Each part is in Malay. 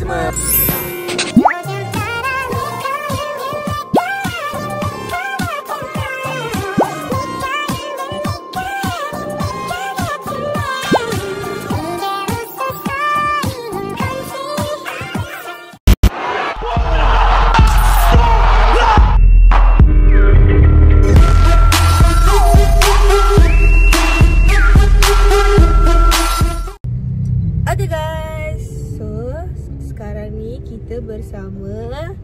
semua. Okay guys, so sekarang ni kita bersama.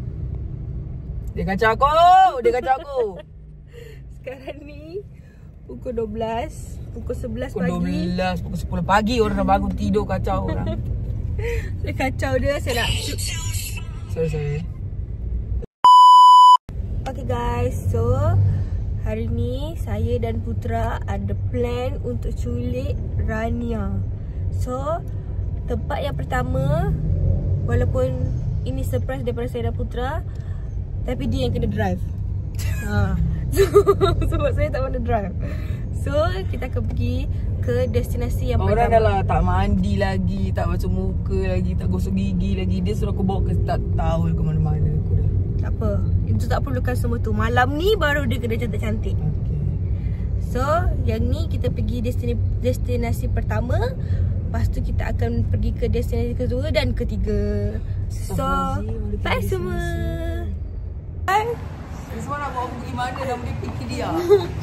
Dia kacau aku, dia kacau aku. Sekarang ni pukul 12, pukul 11 Pukul pagi. 12, pukul 10 pagi orang dah bangun tidur kacau orang. Saya kacau dia, saya nak. Sorry. Okay guys, so hari ni saya dan Putra ada plan untuk culik Rania. So tempat yang pertama, walaupun ini surprise daripada saya dan Putra, tapi dia yang kena drive. Sebab saya tak pandai drive. So kita akan pergi ke destinasi yang Orang pertama. dah lah tak mandi lagi, tak basuh muka lagi, tak gosok gigi lagi. Dia suruh aku bawa ke tak tahu ke mana-mana aku dah. Tak apa, itu tak perlukan semua tu. Malam ni baru dia kena cantik-cantik. Okay. So yang ni kita pergi destinasi pertama. Lepas tu kita akan pergi ke destinasi kedua dan ketiga. So, bye semua. Bye. Semua nak bawa aku pergi mana dah boleh fikir dia.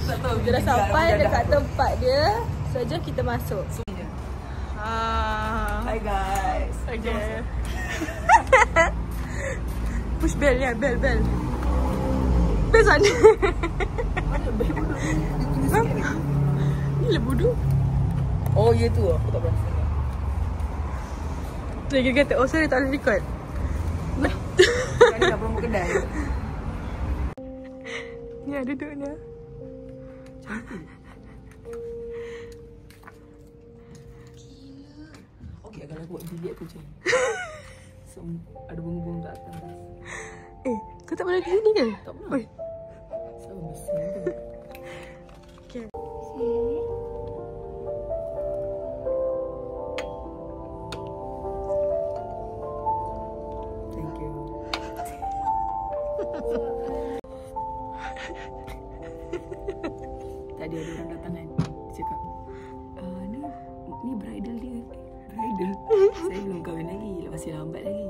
Tak tahu. Dia dah sampai dekat tempat dia. So, jom kita masuk. Hi guys. Okay. Push bell ya, bell. Bell sana. Mana bel bodoh? Ni lah bodoh. Oh ya tu aku tak perasan. Dia kata, oh sorry tak boleh record. Sekarang dah promo kedai. Ni ada duduknya. Okey, akan aku buat bilik aku macam ni. So, ada bunga-bunga kat atas. Kau tak pernah ke sini ke? Tak pernah. Oi. Sama mesin tu. Okay. Thank you. Tadi ada orang datang kan. Dia cakap, ni bridal dia. Bridal. Saya belum kahwin lagi. Masih lambat lagi.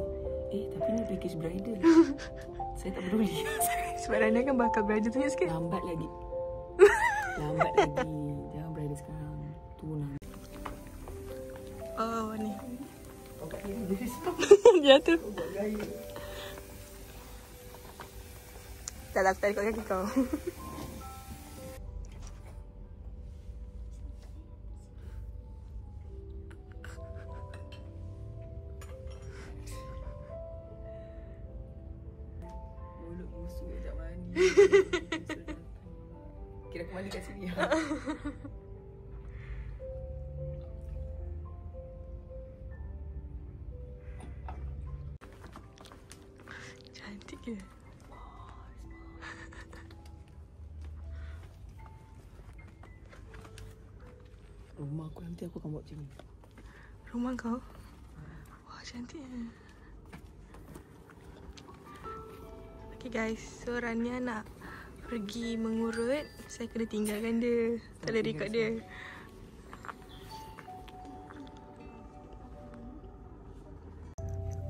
Tapi ni package bridal. Saya tak peduli. Sebenarnya kan bakal belajar tunjuk sikit. Lambat lagi. Jangan bridal sekarang. Tunang. Oh ni. Kau kat sini dia risau. Jatuh. Kau buat gaya. Tak lah, aku tak ikut kaki kau. Mulut busuk sekejap mandi. Kira aku mandi kat sini. Cantik ke? Rumah aku nanti aku akan buat macam ni. Rumah kau? Wah, cantik. Okay guys, so Rania nak pergi mengurut. Saya kena tinggalkan dia. Tak boleh record dia.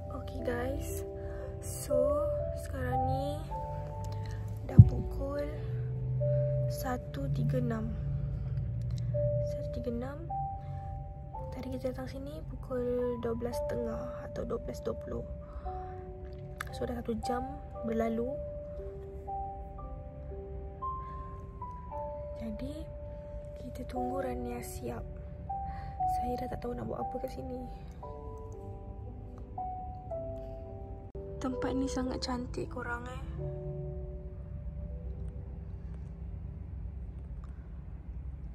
Okay guys, so sekarang ni dah pukul 1.36. Tadi kita datang sini pukul 12.30 atau 12.20. So dah 1 jam berlalu. Jadi kita tunggu Rania siap. Saya dah tak tahu nak buat apa kat sini. Tempat ni sangat cantik korang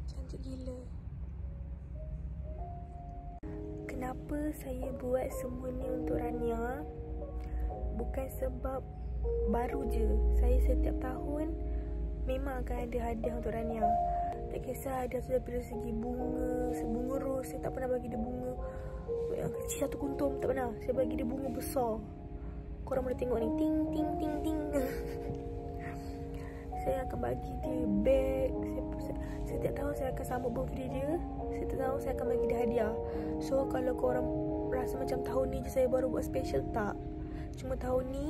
Cantik gila. Kenapa saya buat semua ni untuk Rania? Bukan sebab baru je. Saya setiap tahun memang akan ada hadiah untuk Rania. Tak kisah hadiah tu daripada segi bunga, sebunga ros, saya tak pernah bagi dia bunga. Yang kecil satu kuntum, tak pernah. Saya bagi dia bunga besar. Korang boleh tengok ni, ting ting ting ting. Saya akan bagi dia beg. Setiap tahun saya akan sambut birthday dia. Setiap tahun saya akan bagi dia hadiah. So kalau korang rasa macam tahun ni je saya baru buat special, tak. Cuma tahun ni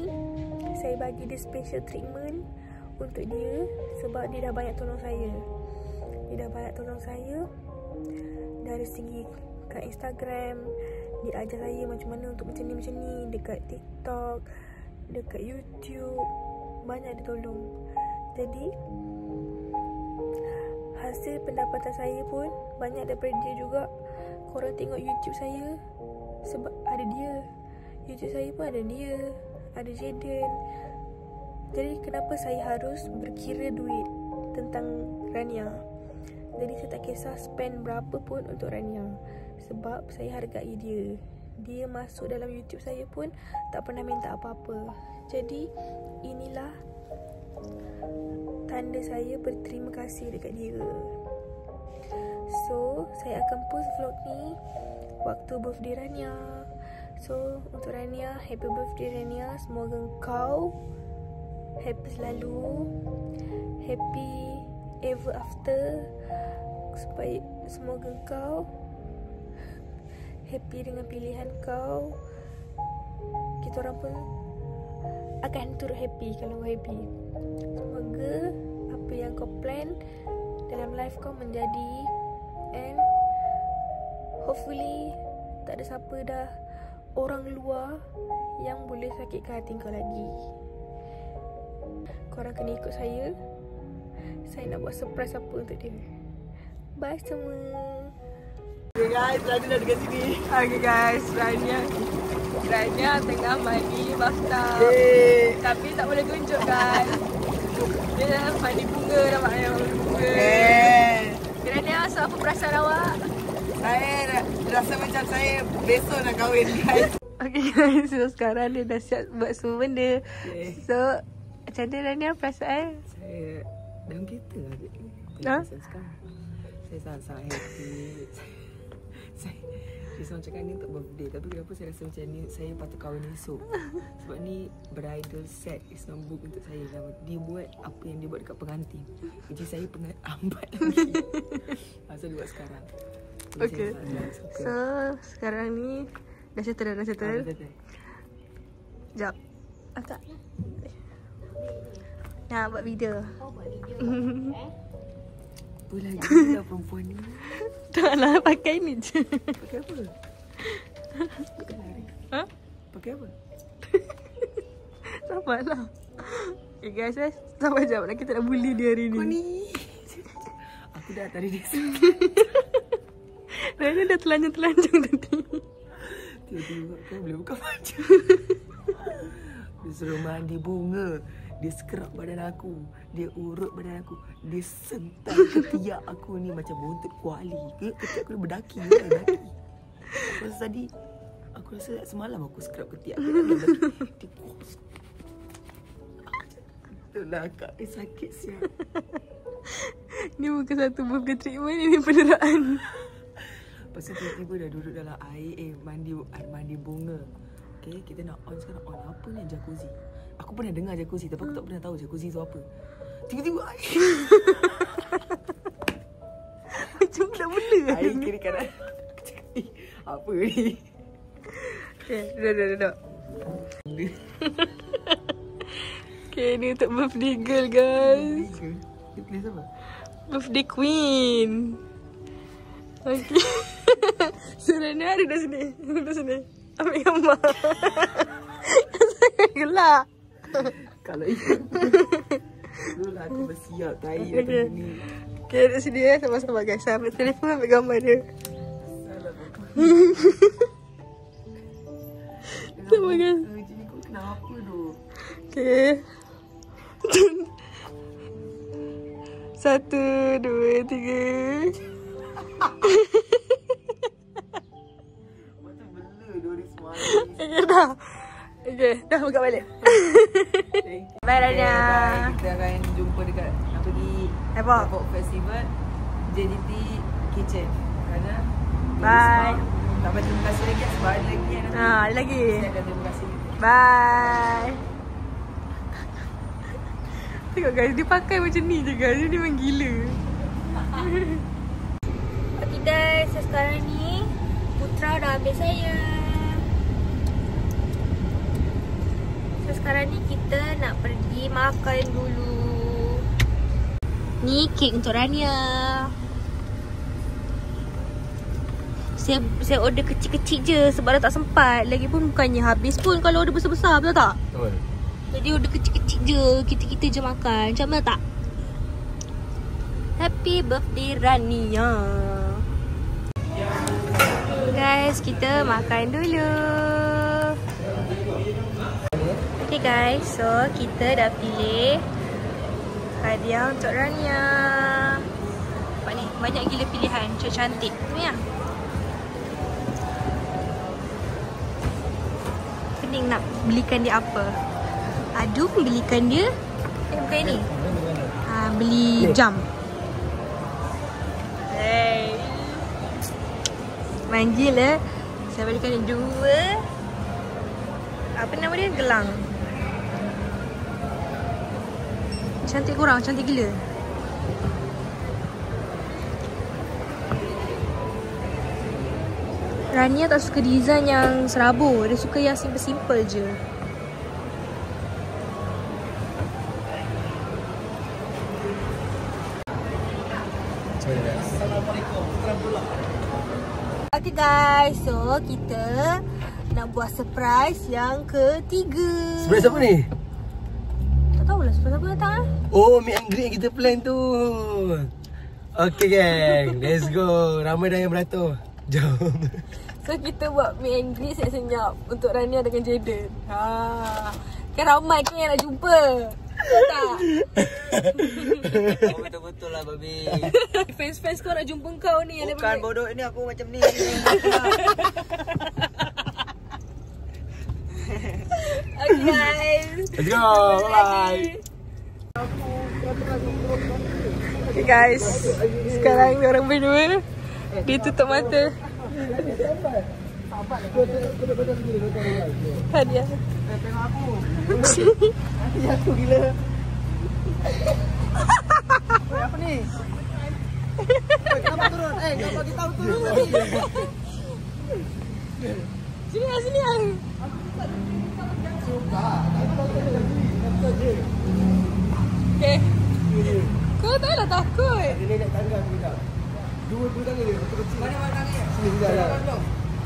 saya bagi dia special treatment untuk dia sebab dia dah banyak tolong saya. Dia dah banyak tolong saya dari segi kat Instagram. Dia ajar saya macam mana untuk macam ni dekat TikTok, dekat YouTube. Banyak dia tolong. Jadi hasil pendapatan saya pun banyak daripada dia juga. Korang tengok YouTube saya sebab ada dia. YouTube saya pun ada dia, ada Jaden. Jadi kenapa saya harus berkira duit tentang Rania? Jadi saya tak kisah spend berapa pun untuk Rania, sebab saya hargai dia. Dia masuk dalam YouTube saya pun tak pernah minta apa-apa. Jadi inilah tanda saya berterima kasih dekat dia. So saya akan post vlog ni waktu birthday Rania. So untuk Rania, happy birthday Rania. Semoga kau happy selalu, happy ever after. Semoga kau happy dengan pilihan kau. Kita orang pun akan turut happy kalau kau happy. Semoga apa yang kau plan dalam life kau menjadi, and hopefully tak ada siapa dah orang luar yang boleh sakitkan hati kau lagi. Korang kena ikut saya. Saya nak buat surprise apa untuk dia. Bye semua. Okay guys, Rania dah dekat sini. Okay guys, Rania tengah mandi bathtub. Tapi tak boleh tunjuk kan. Dia dah mandi bunga, nampaknya bunga. Rania, so apa perasaan awak? Saya rasa macam saya besok nak kahwin guys. Okay guys, so sekarang dia dah siap buat semua benda. So macam mana Rania perasaan? Saya dalam kereta Ha? Saya sangat-sangat happy. Saya macam ni untuk birthday. Tapi kenapa saya rasa macam ni, saya patut kahwin esok. Sebab ni bridal set is not book untuk saya. Dia buat apa yang dia buat dekat pengantin, jadi saya pernah lambat lagi. So dia buat sekarang. Okay, so sekarang ni dah settle. Sekejap. Tak. Nak buat video. Apa lagi lah perempuan ni? Taklah, pakai ni je. Pakai apa? Ha? Pakai apa? Sabarlah. Okay guys, sabar sekejap. Kita nak bully dia hari ni. Kau ni. Aku dah tadi dia. Rania dah telanjang tadi. Tiba-tiba kau boleh buka baju. Dia suruh mandi bunga. Dia scrub badan aku. Dia urut badan aku. Dia sentak ketiak aku ni macam buntut kuali. Ketiak aku ni berdaki. Aku rasa tadi, aku rasa semalam aku scrub ketiak aku. Dia kuas. Itulah kak, sakit siap. Ni bukan satu birthday treatment, ini penderaan. Lepas tu tiba-tiba dah duduk dalam air, mandi bunga. Okay, kita nak on sekarang. On apa ni? Jacuzzi. Aku pernah dengar jacuzzi, tapi aku tak pernah tahu jacuzzi tu apa. Tiba-tiba air. Macam nak benda. Air kiri kanan. Apa ni? Okay, duduk. Okay, ni untuk birthday girl guys. Dia pilih siapa? Birthday queen. Okay. So Rania duduk sini. Ambil gambar. Saya gelak. Kalau itu dululah aku bersiap tahi Okay. ni. Okay, duduk sini sama-sama guys. Saya ambil telefon, ambil gambar dia. Sama guys. Jadi kau kenapa tu? Okay. 1, 2, 3. Macam bela Doris Mari. Okay, dah. Okay, dah buka balik. Thank you. Bye Rania. Kita akan jumpa dekat nak pergi Apa? Pop Festival JDT Kitchen. Kerana Bye. nak baca terima kasih lagi sebab ada lagi yang nanti. Ada lagi. Saya ada terima kasih. Bye. Tengok guys, dia pakai macam ni je guys. Dia memang gila. Okay guys, so sekarang ni Putra dah ambil saya. So sekarang ni kita nak pergi makan dulu. Ni kek untuk Rania. Saya order kecil-kecil je sebab dah tak sempat. Lagipun bukannya habis pun kalau order besar-besar, betul tak? Betul. Jadi order kecil-kecil je. Kita-kita je makan. Macam mana tak? Happy birthday Rania. Guys, kita makan dulu. Okay guys, so kita dah pilih hadiah untuk Rania. Nampak ni, banyak gila pilihan. Cantik-cantik. Ni lah. Pening nak belikan dia apa. Aduh, belikan dia bukan ni. Beli jam. Hey. Manggil lah. Saya belikan dia 2. Apa nama dia? Gelang. Cantik korang, cantik gila. Rania tak suka design yang serabut. Dia suka yang simple-simple je. Okay guys, so kita nak buat surprise yang ketiga. Surprise apa ni? Tak tahulah surprise apa datang lah. Oh, meet and greet yang kita plan tu. Okay gang, let's go. Ramai dah yang beratur. Jom. So kita buat meet and greet senyap-senyap untuk Rania dengan Jaden. Kan ramai kan yang nak jumpa. Tak? Betul-betul lah babi. Fans-fans kau nak jumpa kau ni. Bukan bodoh, ini aku macam ni. Okay guys, Let's go. Bye. okay guys, sekarang orang berdua dia tutup mata. Hadiah. Tengok aku. Hati aku gila. Apa ni? Kenapa turun? Kau bagi tahu turun tadi. Sini lah, sini lah. Okay. Kau tak lah takut. Dia dekat tangga tu dah. Dua tangga dia, kecil. Mana tangannya? Sini juga dah.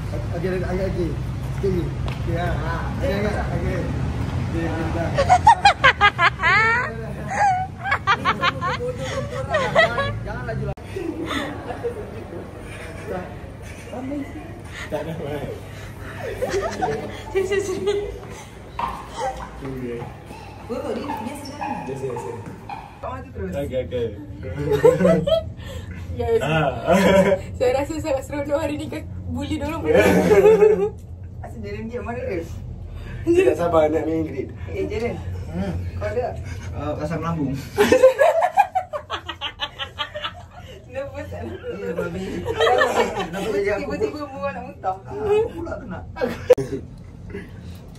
Okey, angkat lagi. Sikit lagi. Okey, angkat. Okey. Dia dah. Jangan laju lah. Tak ada mai. Sini. Oh, dia biasa kan? Biasa. Kau mati terus. Okey. Guys, saya rasa sangat seronok hari ni. Bully dorang. Asal Jaren dia mana dia? Dia tak sabar nak main grid. Jaren. Kau ada? Pasang lambung. Nervous tak? Iya babi. Tiba-tiba muak nak muntah. Aku pula kena.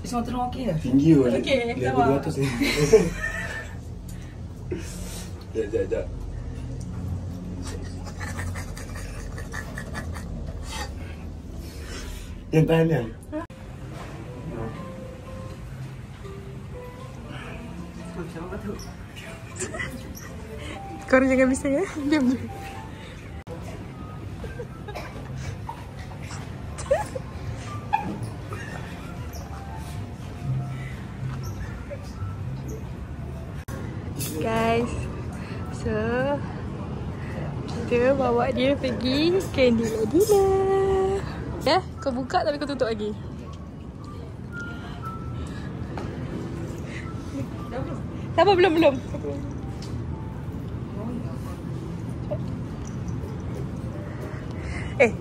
Semua tolong okey ke? Tinggi pun. Okey, Dia sabar. 200 ni. Sekejap. Yang tahan yang. Korang jangan bising ya. Diam je. Guys, so kita bawa dia pergi Candela Dinner. Ya, kau buka tapi kau tutup lagi. Sabar, belum.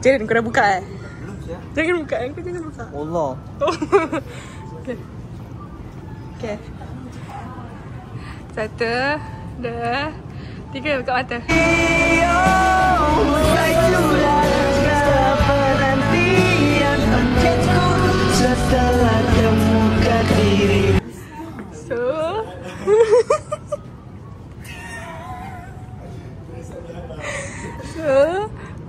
Jaren, kau dah buka Belum siap. Jangan buka, kau jangan buka. Allah. Okay. 1, 2, 3, buka mata. Mulai sudah berhenti.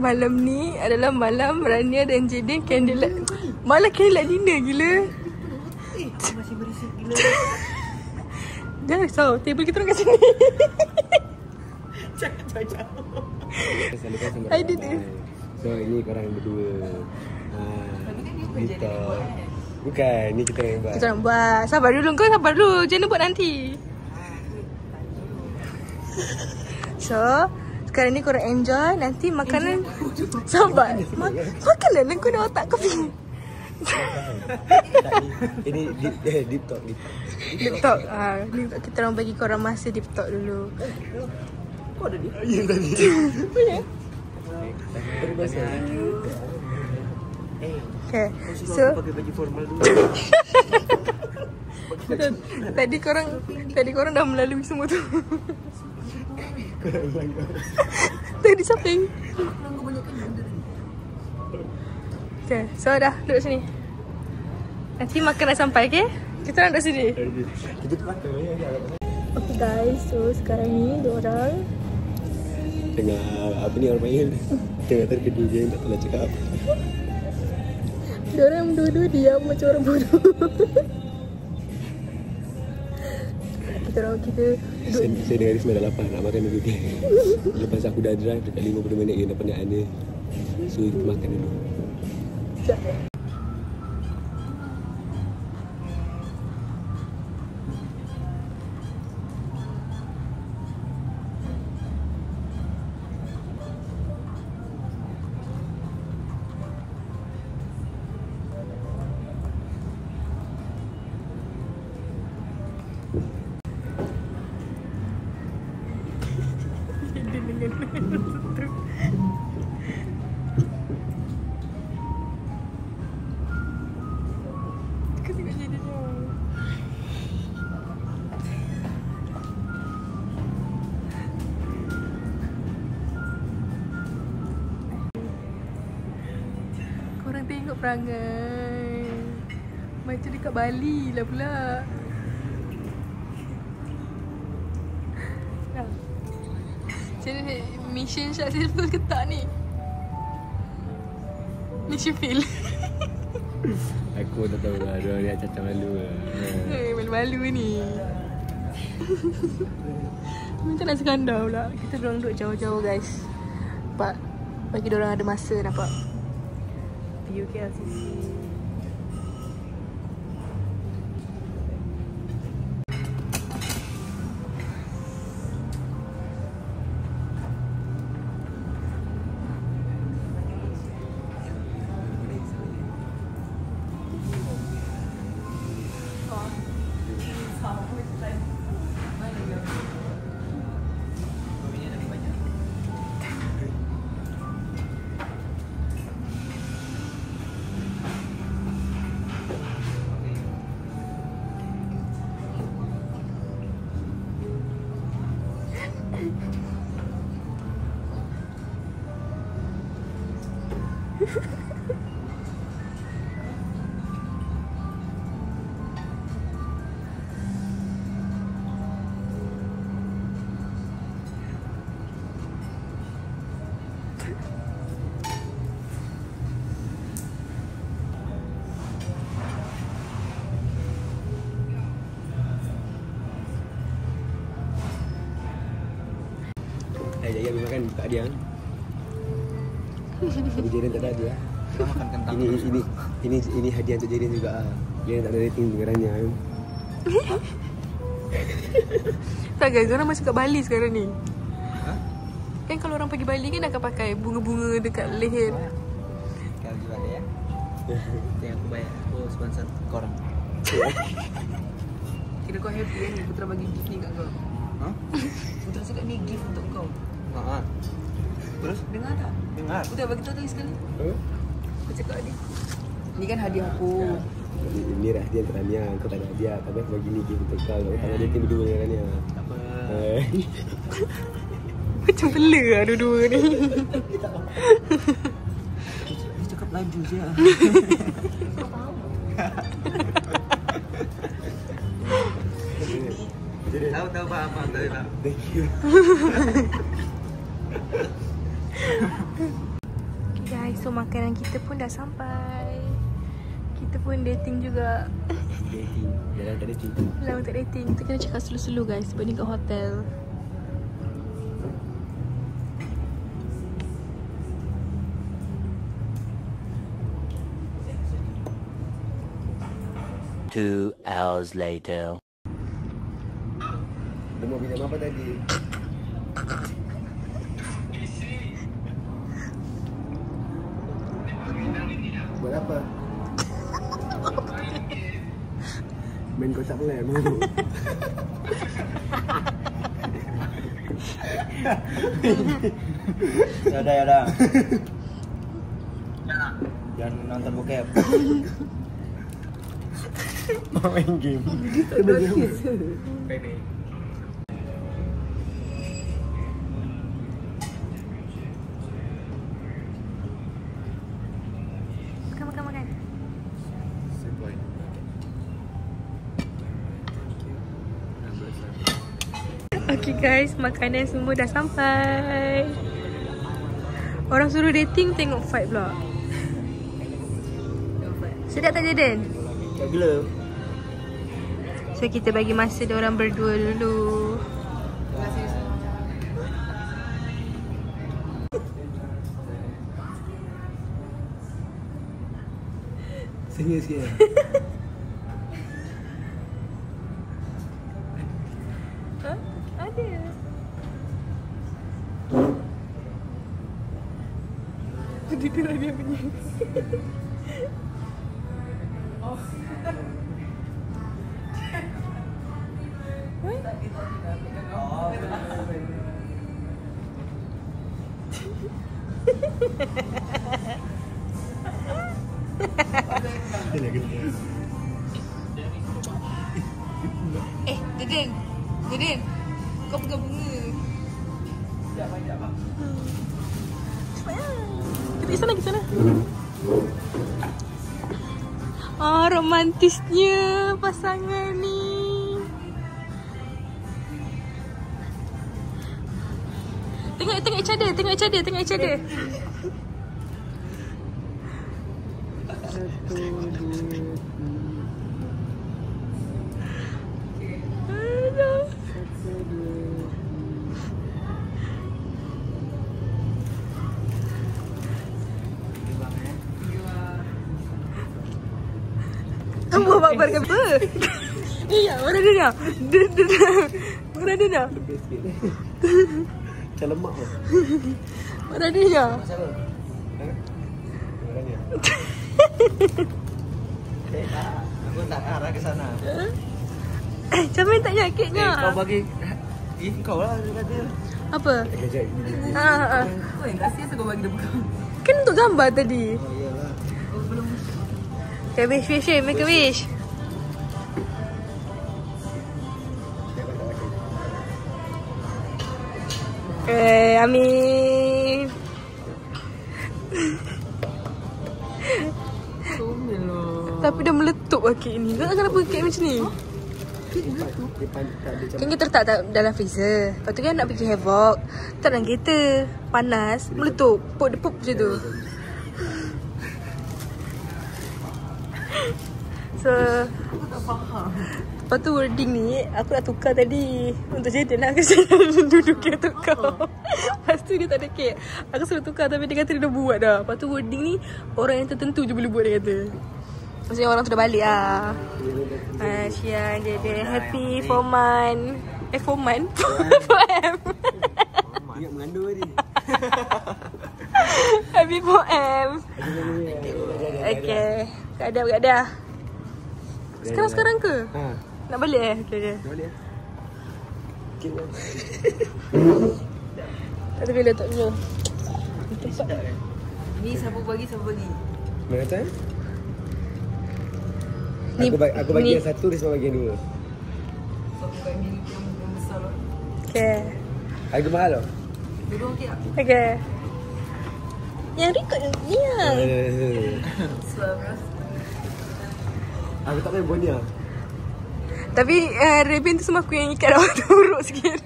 malam ni adalah malam Rania dan Jaden candlelight. Malah candlelight dinner gila. Masih berisik gila. Jangan risau, table kita orang kat sini. Jangan jauh-jauh. I did it. So ini korang berdua. Kita bukan, ni kita yang buat. Kita nak buat. Sabar dulu kau, sabar dulu. Jangan buat nanti. So, sekarang ni korang enjoy. Nanti makanan. Sabar. Makanlah lah kau dah otak kau. Ini deep talk. Deep talk. Deep talk. Kita orang bagi korang masa deep talk dulu. Kau ada dia? Ya tadi. Punya? Berbahasa. Okay. So, pakai baju formal dulu. tadi korang dah melalui semua tu. Tadi siapa yang? Okay, so dah duduk sini. Nanti makan dah sampai, okay? Kita orang duduk sini. Kita terpakar ya. Okay guys, so sekarang ni diorang Tengah apa ni orang panggil? Tengah terkedu je, tak tahu nak cakap apa. diorang dua-dua diam macam orang bodoh. kita duduk. Saya dengan Risma dah lapar nak makan dulu. Lepas aku dah drive dekat 50 minit yang dah penat ada. So kita makan dulu. Sekejap. Korang tengok perangai macam dekat Bali lah pula. Macam mana mission shot saya betul ke tak ni? Mission fail. Aku tak tahu lah, dia orang cacat malu lah. Malu-malu ni. Macam nak sekandar pula. Kita dorang duduk jauh-jauh guys. Nampak? Bagi dorang ada masa nampak. View KLCC. Jadi habis makan tak ada kan? Tapi Jaden tak ada hadiah. Kita makan kentang. Ini hadiah untuk Jaden juga ah. Jaden tak ada rating dengan Rania kan. Tak guys, orang masih kat Bali sekarang ni. Ha? Kan kalau orang pergi Bali kan akan pakai bunga-bunga dekat leher. Kalau juga ada ya. Yang aku bayar, aku sponsor korang. Kira kau happy kan Putra bagi gift ni kat kau. Ha? Putra cakap ni gift untuk kau. Ha. Terus dengar tak? Dengar. Putra bagi tahu lagi sekali. Aku cakap ni. Ni kan hadiah aku. Ini hadiah untuk Rania. Kau tak ada hadiah. Tapi aku bagi ni gift untuk kau. Kalau dia tim berdua dengan Rania. Tak apa. Macam bela lah dua-dua ni. Dia cakap laju je. Kau tahu. Tahu faham tak? Thank you. So makanan kita pun dah sampai. Kita pun dating juga. Dating. Dalam tak dating. Lama tak dating. Kita kena cakap slow-slow guys sebab ni kat hotel. Two hours later. Demo minum apa tadi? Buat apa? Main kotak lem tu. Ya dah. Jangan nonton bokep. Main game. Makan. Okay guys, makanan semua dah sampai. Orang suruh dating tengok fight pula. Sedap tak Jaden? Tak gila. So kita bagi masa diorang berdua dulu. Serius ke? Ha? Ada. Itulah dia punya. Jaden, kau pegang bunga. Cepatlah. Kita pergi sana. Romantisnya pasangan ni. Tengok each other. Buat apa ke apa? Iya, mana dia? Mana dia? Macam lemak tu. Mana dia? Siapa? Aku tak arah ke sana. Macam mana tak yakitnya? Kau bagi kau lah dia kata. Apa? Kejap. Kau yang kasih tu kau bagi dia pegang. Kan untuk gambar tadi. Oh iyalah. Okay, wish, make a wish. Amin. Comel lah. Tapi dah meletup kek ni. Tak tahu kenapa kek macam ni. Kan kita letak dalam freezer. Lepas tu kan nak pergi Havoc. Tak dalam kereta. Panas. Meletup. Pop macam tu. So Aku tak faham. lepas tu wording ni aku nak tukar tadi. Untuk Jaden nak kasi duduk dia tukar. Lepas tu dia tak ada kek. Aku suruh tukar tapi dia kata dia dah buat dah. Lepas tu wording ni orang yang tertentu je boleh buat, dia kata. Maksudnya orang tu dah balik lah. Syian Jaden happy for month. For month? For M. Ingat mengandung tadi. Happy for M. Okay. Tak ada. Sekarang ke? Ha. Nak balik Okay. Boleh. Okey bang. Tak ada bila tak punya. Ni siapa bagi? Mana kata? Ni- Aku bagi ni- yang satu, dia semua bagi yang dua. So aku kat milik yang besar lah. Okay. Harga mahal tau. Dua okey tak? Okay. Yang record ni lah. Suara. Aku tak main bonia. Tapi ribbon tu semua aku yang ikat dah. Urut sikit.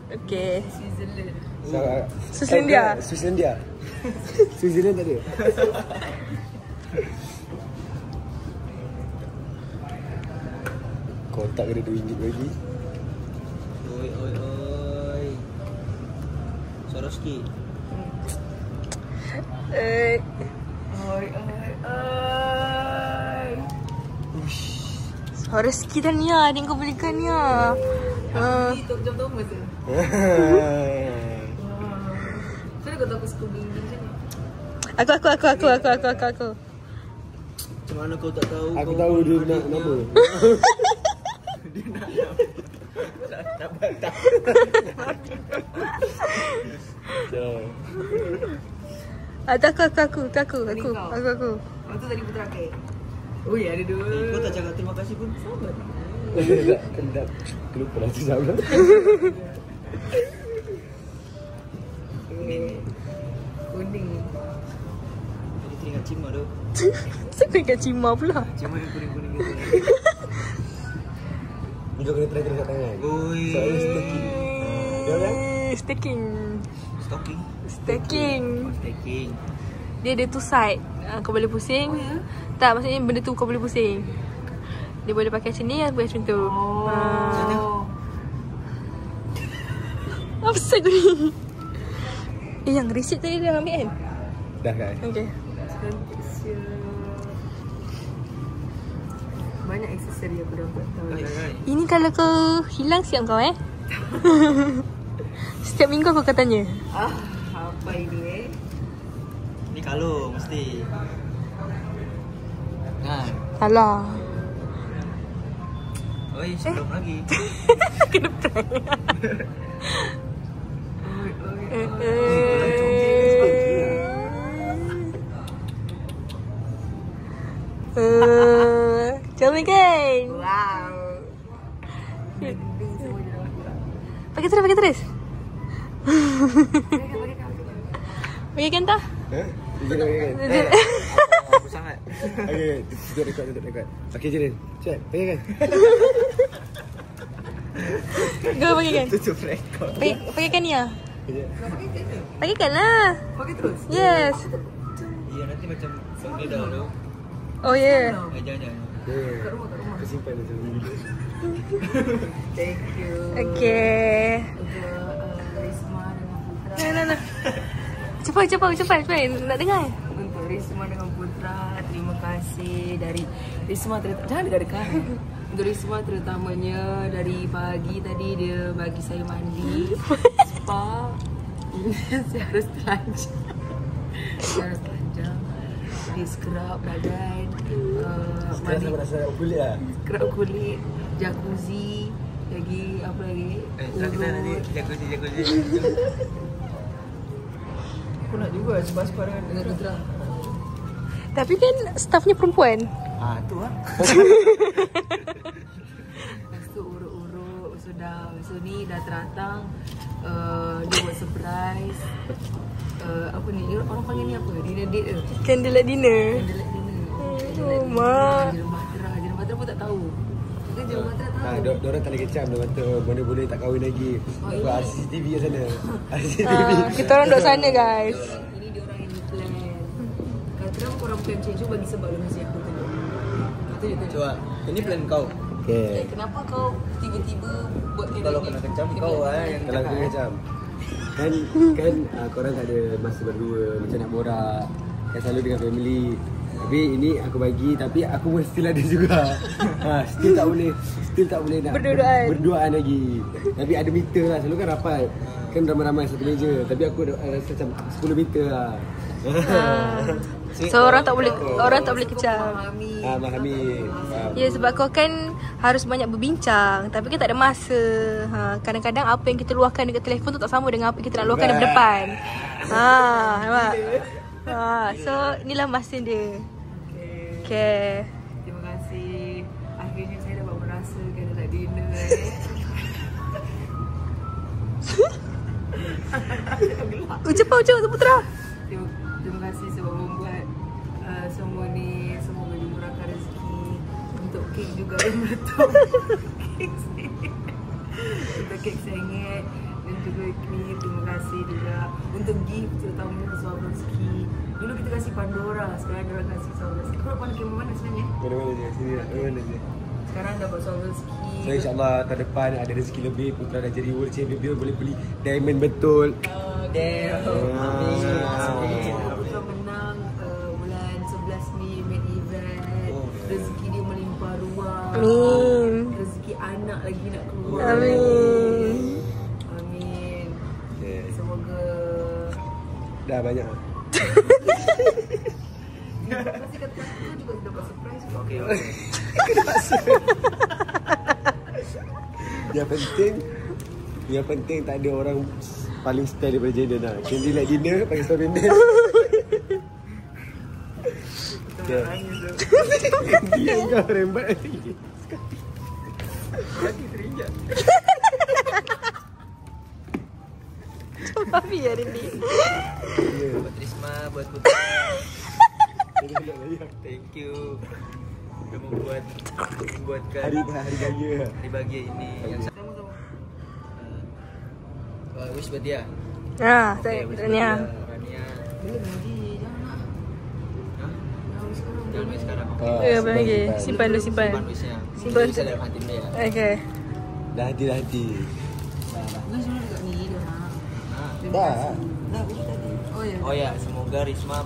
Okay. Switzerland. Switzerlandia. Switzerlandia. Switzerland tak ada. Kotak kena RM2 lagi. Oi. Suara sikit. Oi. Suara rezeki dah Nia. Adik kau belikan Nia. Itu jam Thomas tu. Kenapa kau tahu aku suka bling-bling macam ni? Aku. Macam mana kau tak tahu? Aku tahu dia nak nama. Aku. Lepas tu tadi Putra kek. Oh ya, ada dua. Kau tak cakap terima kasih pun. Sabar. Kendap. Kelupa lah tu sabar. Kuning. Jadi teringat Cima tu. Siapa kat Cima pula? Cima yang kuning-kuning gitu. Ni kau kena try kat tangan. Oi. Soalnya staking. Dia kan? Staking. Stocking. Dia ada two side. Kau boleh pusing. Oh, ya? Tak, maksudnya benda tu kau boleh pusing. Dia boleh pakai macam ni, boleh macam tu. Apa pasal kau ni? Yang receipt tadi dia ambil kan? Dah kan? Okay. Cantik siap. Banyak aksesori aku dapat tahu. Ini kalau kau hilang siap kau Setiap minggu aku akan tanya. Apa ini Ni kalung mesti. Kan. Alah. Oi, sebelum lagi. Kena prank. Comel kan? Wow. Pakai terus. Pakai kan tak? Dia kan? Aku sangat. Okay, tutup rekod. Okey Jirin. Cek, pakai kan? Kau pakai kan? Tutup rekod. Pakai kan Nia? Kejap. Pakai kan lah. Pakai terus. Yes. Ya nanti macam dia dah tu. Oh yeah. Jangan. Kat rumah. Kau simpan macam ni. Thank you. Okay. Untuk Risma dengan Putra. Nah. Cepat. Nak dengar. Untuk Risma dengan Putra, terima kasih dari Risma jangan dekat-dekat. Untuk Risma terutamanya dari pagi tadi dia bagi saya mandi spa. Saya harus telanjang. Dia scrub badan, mandi, Sama rasa kulit lah. scrub kulit, jacuzzi, lagi apa lagi? Tak kenal nanti jacuzzi. Aku nak juga sebar-sebar dengan Putra. Tapi kan staffnya perempuan. Tu lah. Lepas tu urut-urut sudah. So ni dah teratang. Dia buat surprise. Apa ni? Orang panggil ni apa? Dinner date ke? Candlelight dinner. Candlelight dinner. Oh, mak. Jiran Bahtera pun tak tahu. Kan Jiran Bahtera tahu. Diorang tak lagi kecam. Dia kata mana boleh tak kahwin lagi. Aku ada CCTV kat sana. Kita orang duduk sana guys. Ini dia orang yang plan. Kadang korang plan macam tu bagi sebab dengan siapa tu. Itu dia Coba. Ini plan kau. Okay. Kenapa kau tiba-tiba buat Kalau kena kecam kau yang Kalau cakap. kena kecam. Kan korang tak ada masa berdua. Macam nak borak. Kan selalu dengan family. Tapi ini aku bagi. Tapi aku pun still ada juga. Still tak boleh nak berduaan lagi. Tapi ada meter lah. Selalu kan rapat. Kan ramai-ramai satu meja. Tapi aku rasa macam 10 meter lah. So orang tak boleh kecam. Memahami. Ya sebab kau kan harus banyak berbincang. Tapi kan tak ada masa. Kadang-kadang apa yang kita luahkan dekat telefon tu tak sama dengan apa yang kita nak luahkan dalam depan. Nampak? So inilah masa dia. Okay. Terima kasih. Akhirnya saya dapat merasakan dalam dinner. Cepat Putra. Terima kasih sebab membuat semua ni. Semoga dimurahkan rezeki. Untuk kek juga yang meletup. Kek untuk kek sengit. Dan juga Ikmi, terima kasih juga untuk gift terutama Swarovski. Dulu kita kasih Pandora, sekarang orang kasih Swarovski. Kau nak pandai kamera mana sebenarnya? Mana-mana je, sini mana je. Sekarang dapat Swarovski. So insyaAllah tahun depan ada rezeki lebih, Putra dah jadi World Champion, boleh beli diamond betul. Damn. Amin. Putra menang bulan 11 ni main event. Rezeki dia melimpah ruah. Amin. Rezeki anak lagi nak keluar. Amin. Amin. Okay. Semoga Dah banyak. kasih kata aku juga dapat surprise. Okey. Yang penting tak ada orang paling style daripada Jaden lah. Candlelight dinner pakai seluar pendek. Dia kau rembat lagi. Kaki terinjak. Papi hari ni. Buat Trisma, buat Putra. Thank you. Sudah membuatkan Hari raya. hari bahagia ini yang wish buat dia. Ha, Okey, saya wish Rania. buat dia. Rania. Belum lagi, janganlah. Ha? Jangan sekarang. Jangan wish sekarang. Okey. Ya, belum lagi. Simpan dulu, simpan. Simpan wishnya. Simpan. Wish dalam hati dia. Okay. Dah hati. Bukan semua dekat ni dia nak. Ha. Dah. Dah wish tadi. Oh ya. Oh ya, semoga Risma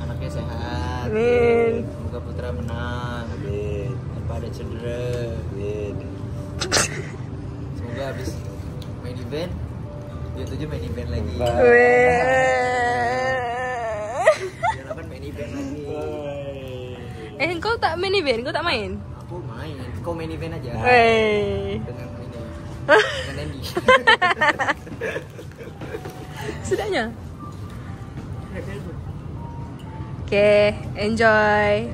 anaknya sehat. Amin. Semoga Putra menang. Amin. Tanpa ada cedera. Amin. Semoga habis main event dia 7 main event lagi. Weh. Dia 8 main event lagi. Kau tak main event? Kau tak main? Aku main. Kau main event aja. Weh. Dengan ini. Dengan Andy. Sedapnya. Okay, enjoy.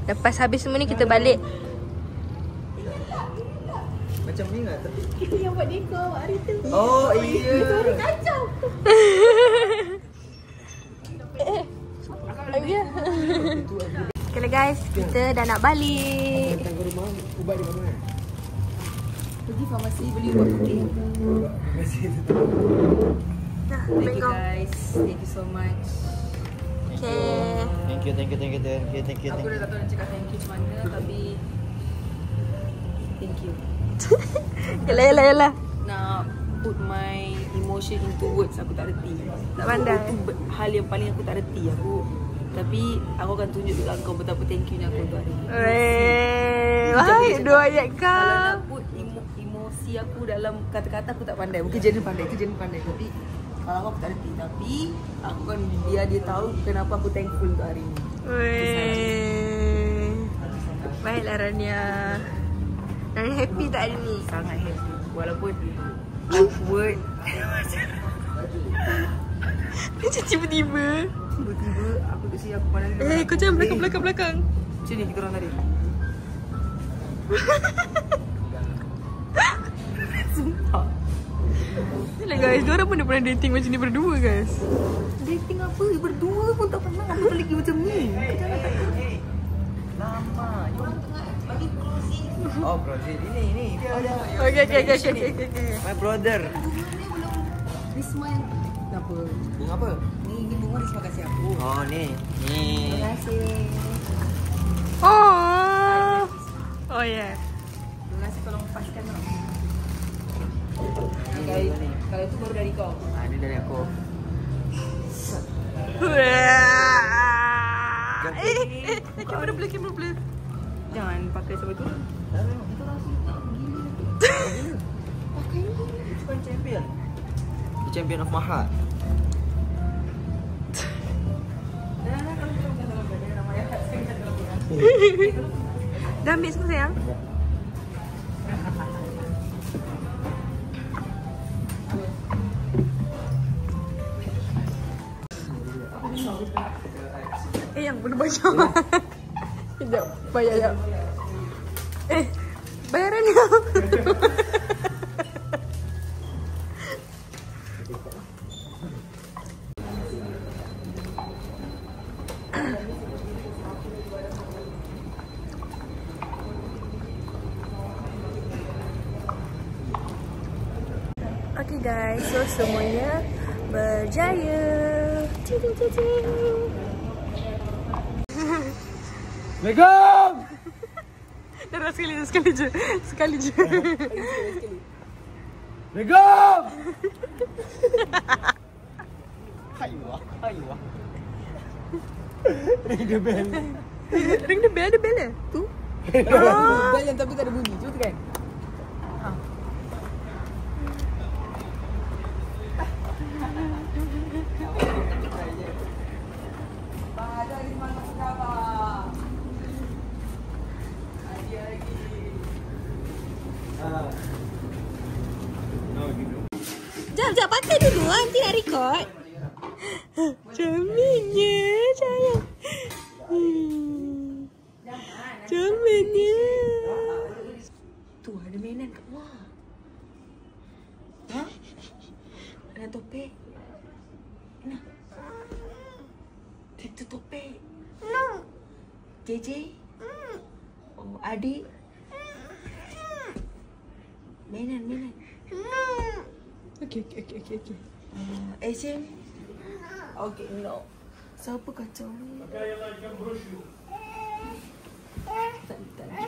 Lepas habis semua ni kita balik. Macam ni enggak? Kita yang buat dekor hari tu. Oh iya. Kacau. Ya. Okay lah guys, kita dah nak balik. Datang ke rumah, ubat di mana? Pergi farmasi beli ubat putih. Nah, Thank baik you kau. guys. Thank you so much. Okay. Thank you. Aku dah tak tahu nak cakap thank you macam mana, tapi thank you. Yalah. Nak put my emotion into words aku tak reti. Tak pandai. Itu hal yang paling aku tak reti aku. Tapi aku akan tunjuk dekat kau betapa thank you-nya aku untuk hari ni. Weh. Wahai, dua ayat Kalau nak kau. put emosi aku dalam kata-kata aku tak pandai. Mungkin Jaden pandai, tapi kalau aku tak reti. Tapi aku kan biar dia tahu kenapa aku thankful untuk hari ni. Weh. Baiklah Rania. Rania happy tak hari ni? Sangat happy. Walaupun awkward. Macam tiba-tiba. Tiba-tiba aku duduk sini aku pandang dia. Kau jangan belakang. Macam ni kita orang tadi. Sumpah. Yalah guys, diorang pun dah pernah dating macam ni berdua guys. Dating apa? Berdua pun tak pernah. Apa lagi macam ni? Kau jangan takut. Lama. Jom tengah bagi closing. Oh, Brazil ini. Dia ada. Okay. My brother. Risma yang apa? Bunga apa? Ni bunga Risma kasih aku. Oh, ni. Terima kasih. Oh yeah. Terima kasih tolong paskan tau. Kalau itu baru dari kau. Ah, ini dari aku. Kamera blur. Jangan pakai sampai tu. Itu langsung gila. Pakai ni. Itu kan champion. The champion of my heart. Dah ambil semua sayang? Yang boleh bayar. Sekejap, bayar sekejap. Bayaran ni. Okay guys. So semuanya berjaya. Ting ting ting. Assalamualaikum. Dah sekali je. Assalamualaikum. Ayuh. Ring the bell. Ring the bell, ada bell eh? Tu. Bel yang tapi tak ada bunyi. Cuba tekan. Jom, pakai dulu nanti nak record. Cemerlangnya sayang. Cemerlangnya. Tu ada mainan kat luar. Ha? Ada topek. Mana? Itu topek. JJ? Oh, adik? Mainan. Okay. Asian? Okay, no. Siapa kacau ni? Tak ada.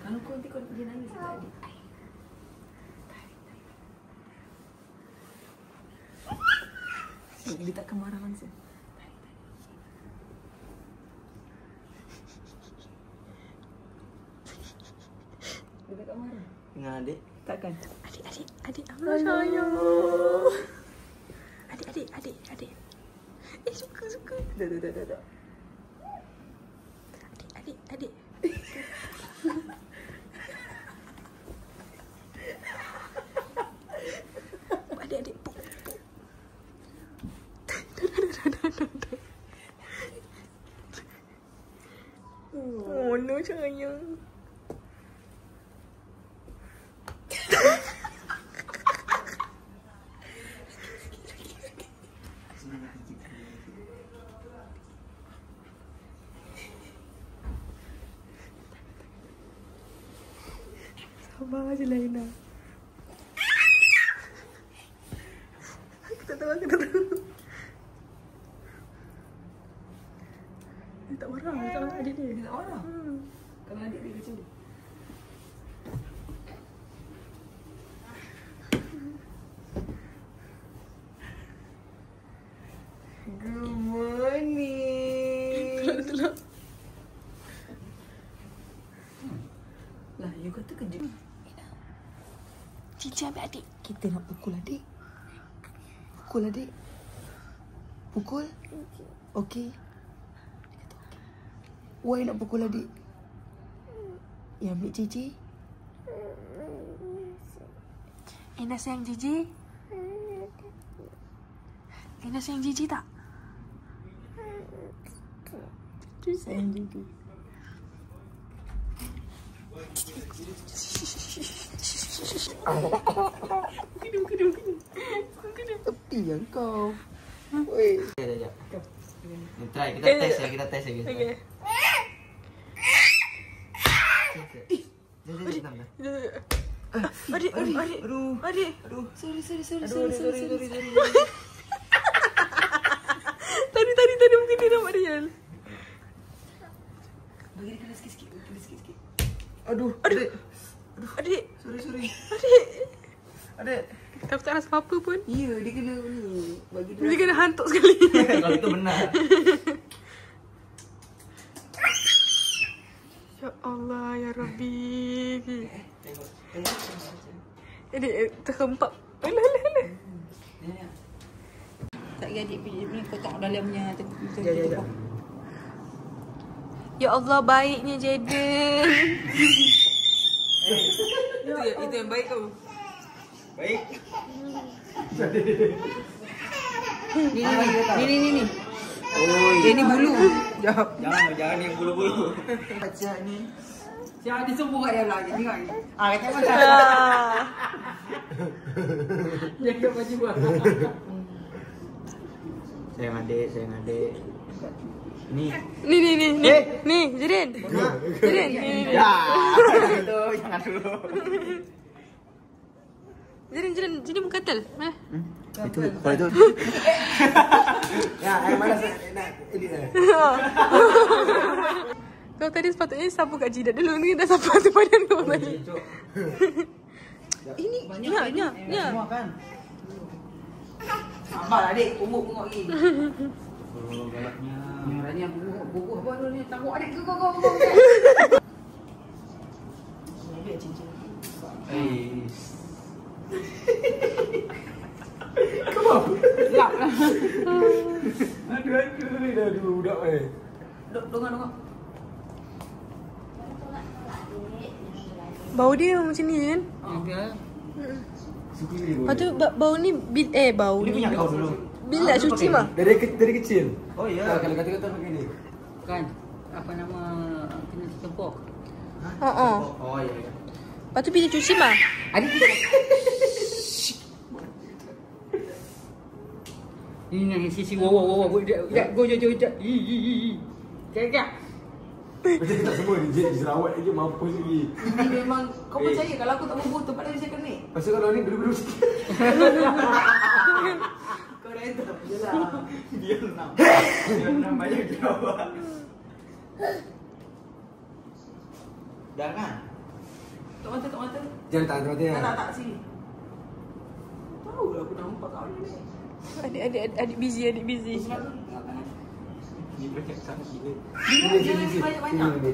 Kalau kau nanti kau dia nangis tak ada. Dia takkan marah langsung. Dia takkan marah. Dengan adik. Takkan. Adik, Allah sayang. Adik. Suka. Dah. Adik. Adik. Oh no sayang. Sabar je Laina. Kita tahu. Dia tak marah kalau adik dia. Dia tak marah. Kalau adik dia macam ni. Good morning. Telak. Lah, you kata kerja. Cici ambil adik. Kita nak pukul adik. Pukul? Okey. Why nak pukul adik? Ya, ambil Cici. Ina sayang Cici? Ina sayang Cici tak? Sayang Cici. Kudung. Tepi yang kau. Woi. Sekejap. Try, kita test lagi. Okay. Adik. Aduh. Sorry. Tadi mungkin dia nampak Rian. Bagi dia sikit-sikit. Aduh. Adik. Sorry. Adik. Tapi tak rasa apa-apa pun. Ya, dia kena ni. Bagi dia. Dia kena hantuk sekali. Kalau itu benar. Ya Allah, ya Rabbi. Adik, terhempap. Alah. Tak adik pergi ni kotak dalamnya Ya. Ya Allah, baiknya Jaden. Itu yang baik kau. Baik. Ni. Oh, Ini bulu. Jangan yang bulu-bulu. Macam ni. Jangan disebut kat dalam ni kan. Kata mana? Jaga baju buat. Sayang adik. Ni, Jaden. Ya. Itu jangan dulu. Jadi mengkatal. Itu kalau itu. Ya, saya malas nak edit dah. Kau tadi sepatutnya sapu kat jidat dulu. Ni dah sapu atas badan kau tadi. Ini ya. Semua kan. Sabar adik, pungut lagi. Oh, galaknya. Merahnya buku apa tu ni? Tangguh adik ke kau. Ambil cincin. Lap lah. Aduh, budak Dongak. Bau dia macam ni kan? Biar. Lepas tu bau ni bau Ini punya kau dulu. Bila cuci mah? Dari kecil. Oh ya. Kalau kata-kata pakai ni. Kan apa nama kena tempok. Oh, ya. lepas tu bila cuci mah? Adik. Ini sisi wow. Jap. Kejap. Macam tak semua dia jerawat lagi mampus lagi. Ini memang kau percaya kalau aku tak mampu tempat dia saya kena. Pasal kalau ni dulu sikit. Kau dah enter. Yalah. Dia enam banyak jerawat. Dah kan? Tak mata. Jangan tak mata ya. Tak sini. Tahu lah aku nampak kau ni. Adik busy. Ni banyak sangat gila. Ini Banyak.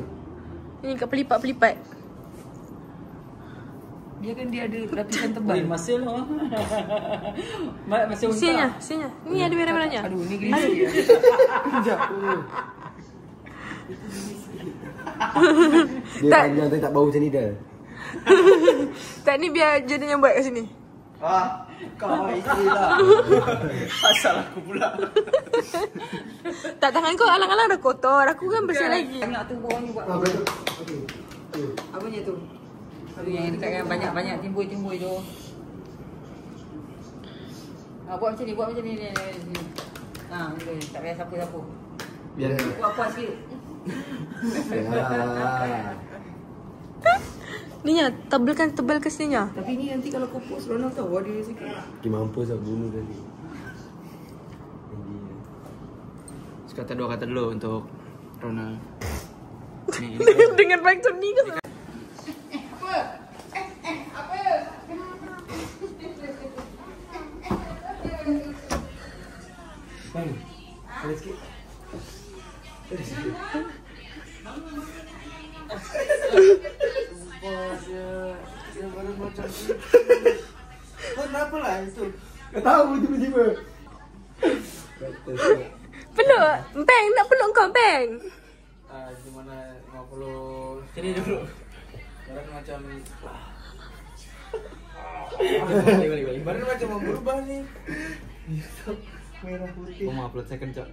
Ni kat pelipat. Dia kan dia ada lapisan tebal. Masa lah. Masa Sini. Ni ada merah-merahnya. Aduh, ni greasy. Sekejap. Dia panjang tapi tak bau macam ni dah. Tak, ni biar Jordan yang buat kat sini. Kau isteri lah. Pasal aku pula. Tak, tangan kau alang-alang dah kotor. Aku kan bersih lagi. Banyak tu bawah ni buat. Betul. Okey. Apa ni tu? Aduh, yang dekat kan banyak timbul tu. Buat macam ni. Ni. Tak payah sapu. Biar. Buat puas sikit. Ni ya, tebal ke sini ya. Tapi ni nanti kalau kau post Ronald tahu ada sikit. Dia mampus lah bunuh tadi. Sekata dua kata dulu untuk Ronald. Ni. Dengan baik tu ni ke? Bang. Ada sikit. Dia baru macam ni. Kau kenapa lah itu? Kau tahu tiba-tiba. Peluk. Bang, nak peluk kau, Bang. Di mana 50 sini dulu. Barang macam balik. Baru macam mau berubah ni. Merah putih. Mau upload second cak.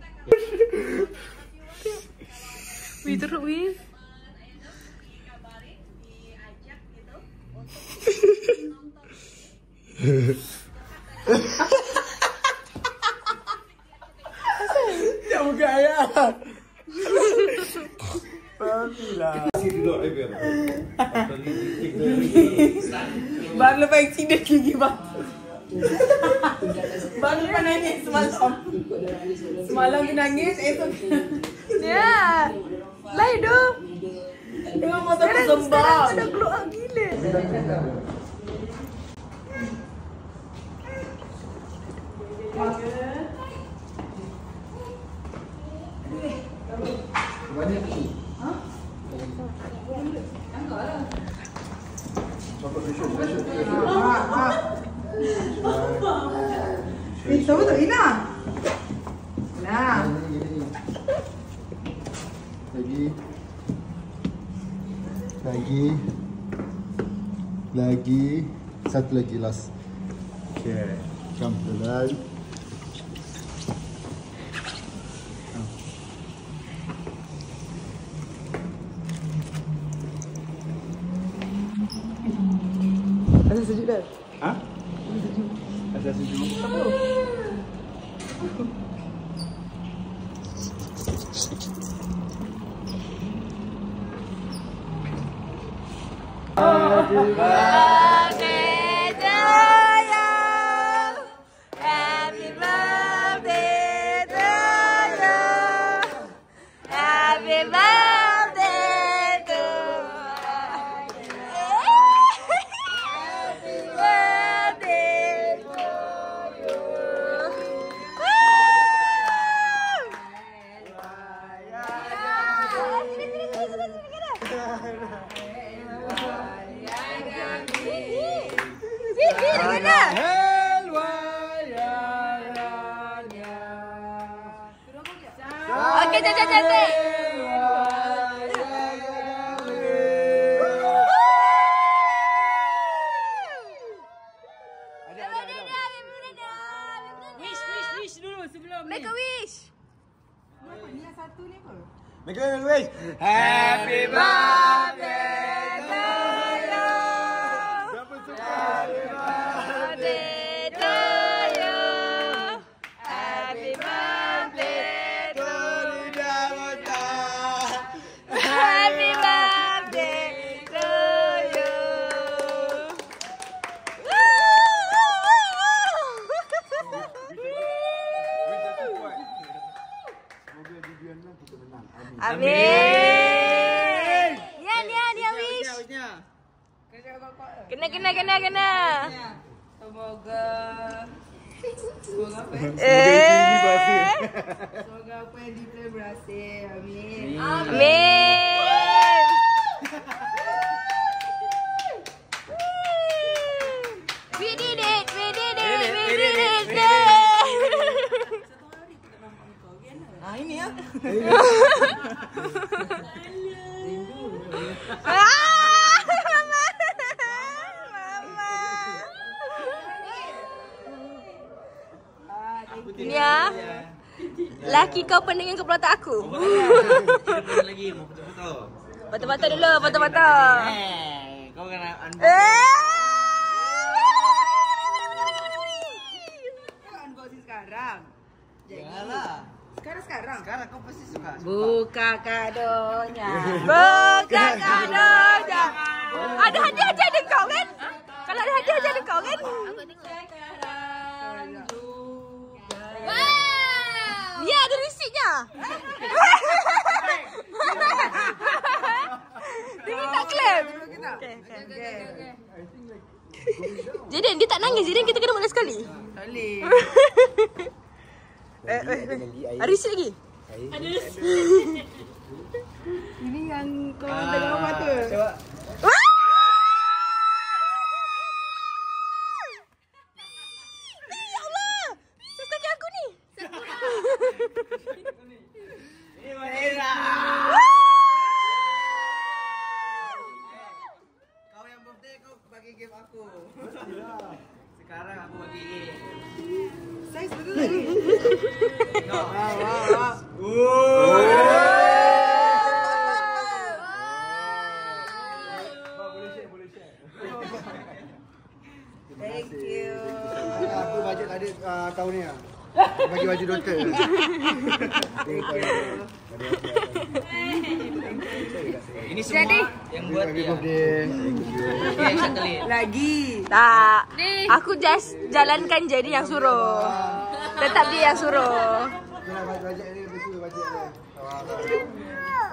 Wih, teruk wih. Ya buka ya. Pastilah. Kasih duduk aja. Baru lepas accident lagi bang. Baru lepas nangis semalam. Semalam dia nangis, esok Ya. Lain tu. dengan mata bersembah. Ada glow up gila. Banyak ni. Siapa tu Ina? Nah. Lagi. Satu lagi last. Okay. Come pelan. Ada sejuk dah. Ha? Ada sejuk. Okay, Okey, cantik. Wish dulu sebelum Make a wish. Make a wish. Happy birthday to you. Siapa suka? Happy birthday to you. Happy birthday to Ridawata. Happy birthday to you. Semoga di Bianlah kita menang. Amin. Nia wish. Kena. Semoga apa? Semoga apa yang di-plan berhasil. Amin. Amin. We did it. Ini ya. Nia, laki kau pening kepala otak aku. Lagi mau foto-foto. Foto-foto dulu, foto-foto. Kau kena Unboxing sekarang. Janganlah. Sekarang. Sekarang kau pasti suka. Buka kadonya. Buka kadonya. Ada hadiah aja ada kau kan? Kalau ada hadiah aja ada kau kan? Wow. Ya, ada resiknya. Dia minta klaim. Okay. Jaden, dia tak nangis. Jaden, kita kena buat sekali. Boleh. Ada resit lagi? Ada resit. Ini yang kau tengok apa tu? Coba. Ya Allah. Sesama aku ni. Ini Mahira. Kau yang birthday kau bagi game aku. Sekarang aku bagi game. Saiz betul tadi. Thank you. Aku bajet tadi tahun ni lah. Bagi baju doktor. Ini semua yang buat Happy dia. birthday. Yang sekali. Lagi. Tak. Aku just jalankan jadi yang suruh. Tetap dia yang suruh. Jangan bajet ni betul bajet dia.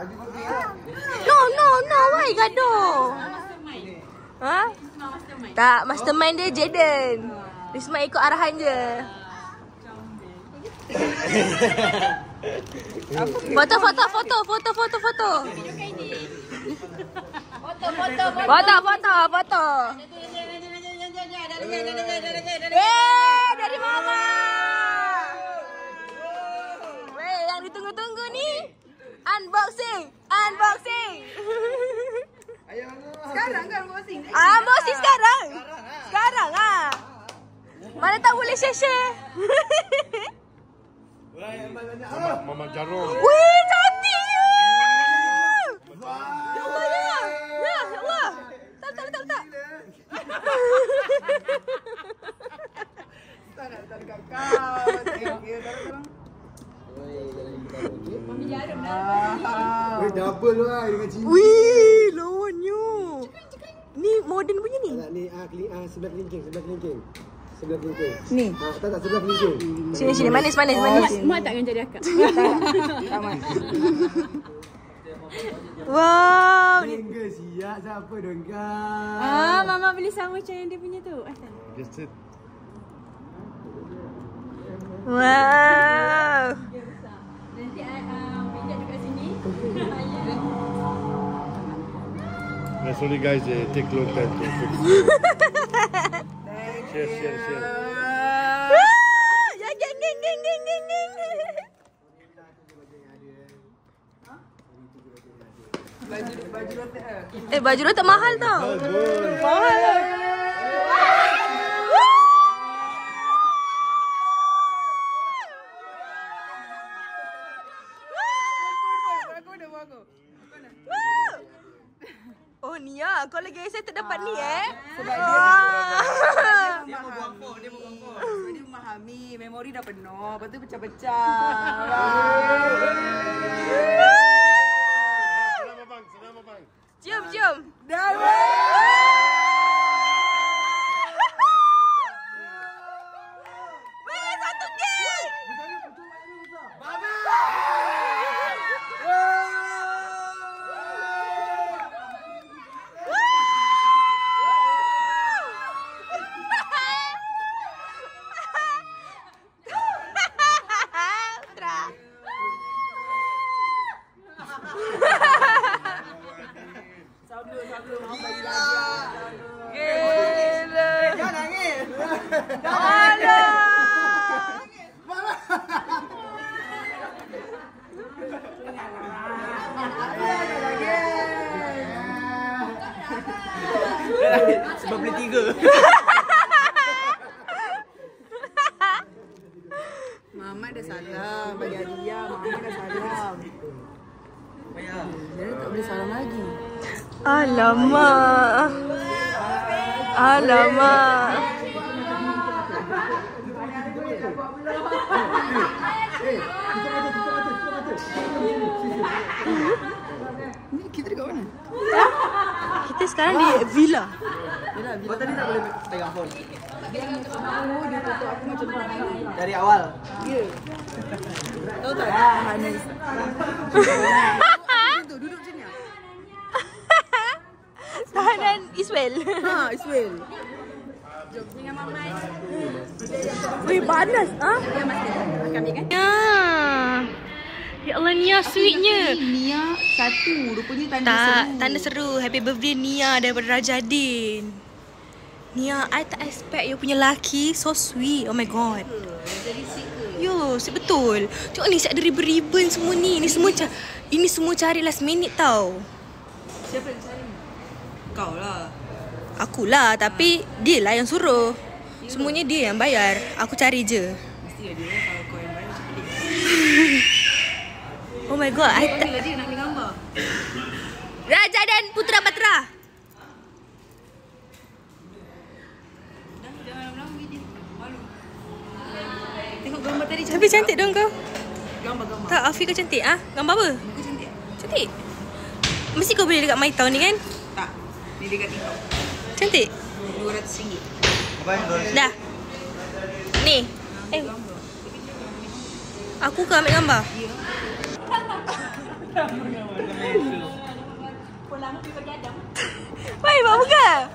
Bagi birthday lah. No. Why gaduh? Ha? Tak, mastermind dia Jaden. Risma ikut arahan je. Foto. Dari mama. Weh, yang ditunggu-tunggu ni unboxing. Sekarang kan unboxing. Unboxing sekarang. Sekarang ah. Mana tahu boleh share. Mama Jarum. Wih, cantiknya. Ya Allah. Ya Allah. Tak. Tak nak dekat kau. Thank you. Tolong. Weh, double lah dengan Cina. Wih, lawannya. Ni modern punya ni. Tak ni sebelah kelingking. Sebelah kelingking. Ni. Tak sebelah kelingking. Sini manis. Mak takkan jadi akak. Tak mak. Wow. Dengga siap siapa dengga. Mama beli sama macam yang dia punya tu. Just it. Wow. Nanti bijak dekat sini. Sorry guys, take long time to fix. Share. Ya, geng. Baju rotan mahal tau. Mahal. Oh Nia, kau lagi excited dapat ni Sebab dia mau buang phone. Dia memahami memori dah penuh. Lepas tu pecah-pecah. Senang abang. Cium. Dah. Weh, satu geng. Jangan nangis. Sebab beli 3. Mama dah salam. Bagi hadiah. Mama dah salam. Jadi tak boleh salam lagi. Alamak. Ni kita dekat mana? Kita sekarang di villa. Kau tadi tak boleh pegang phone. Dia tutup aku macam mana? Dari awal. Ya. Tahu tak? Hanis. Duduk macam ni. Tahanan Iswell. Iswell. Jom dengan Mama. Wih, panas. Kami kan? Ya Allah, Nia sweetnya. Nia satu. Rupanya tanda Tak, seru. tanda seru. Happy birthday Nia daripada Raja Din. Nia, I tak expect you punya laki so sweet. Oh my god. Jadi sika. Yo, betul. Tengok ni, ada ribbon-ribbon semua ni. Ini semua cari last minute tau. Siapa yang cari? Kau lah. Akulah, tapi dia lah yang suruh. Semuanya dia yang bayar. Aku cari je. Mesti ada kalau kau yang bayar macam pelik. Oh my god, I tak. Bila dia nak ambil gambar. Raja dan Putra Batra. Dah, jangan lama-lama video. Malu. Tengok gambar tadi Tapi cantik dong kau. Gambar-gambar. Tak, Afika cantik ah. Gambar apa? Muka cantik. Cantik. Mesti kau beli dekat My Town ni kan? Tak. Ni dekat TikTok. Cantik. RM200. Apa yang Dah. Ni. Aku ke ambil gambar? Baik, buat muka.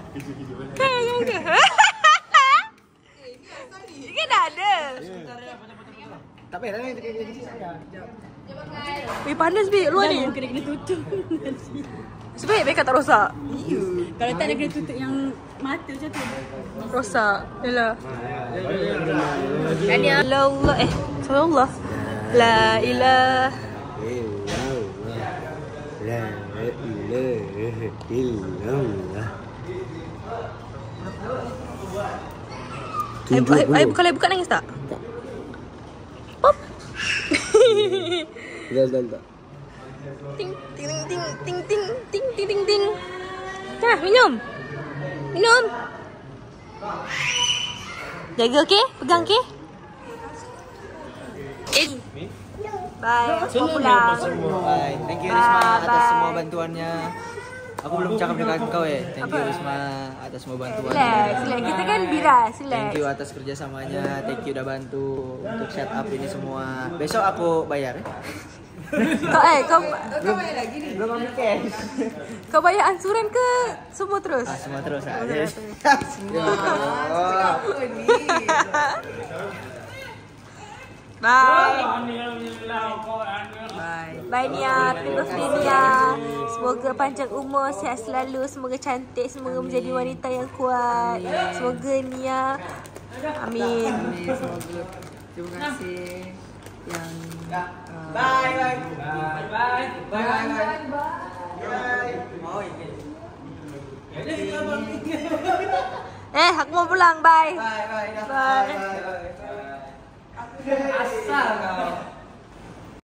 Baik, buat muka. Ini kan dah ada. Tak payah lah, kecil saya. Weh, panas Bik, luar ni. Kena tutup. Sebaik tak rosak. Kalau tak nak kena tutup yang mata macam tu. Rosak. Yalah. Tanya Allah. Sallallahu. La ilaha. La ilaha illallah. Air kalau buka nangis tak? Tak. Pop. Tak. Ting ting ting ting ting ting ting ting ting. Dah, minum. Jaga okey? Pegang okey? Bye. Aku pulang. Bye. Thank you Risma atas semua bantuannya. Aku belum cakap dengan kau Thank you Risma atas semua bantuannya. Relax. Kita kan biras. Relax. Thank you atas kerjasamanya. Thank you udah bantu untuk set up ini semua. Besok aku bayar. Kau bayar lagi ni. Belum ambil cash. kau bayar ansuran ke semua terus? Semua terus Apa ni? Bye. Bye. Bye Nia. Happy birthday Nia. Semoga panjang umur, sihat selalu. Semoga cantik. Semoga menjadi wanita yang kuat. Semoga Nia. Amin. Semoga. Terima kasih yang Bye. Aku mau pulang. Bye. Bye. Asal kau.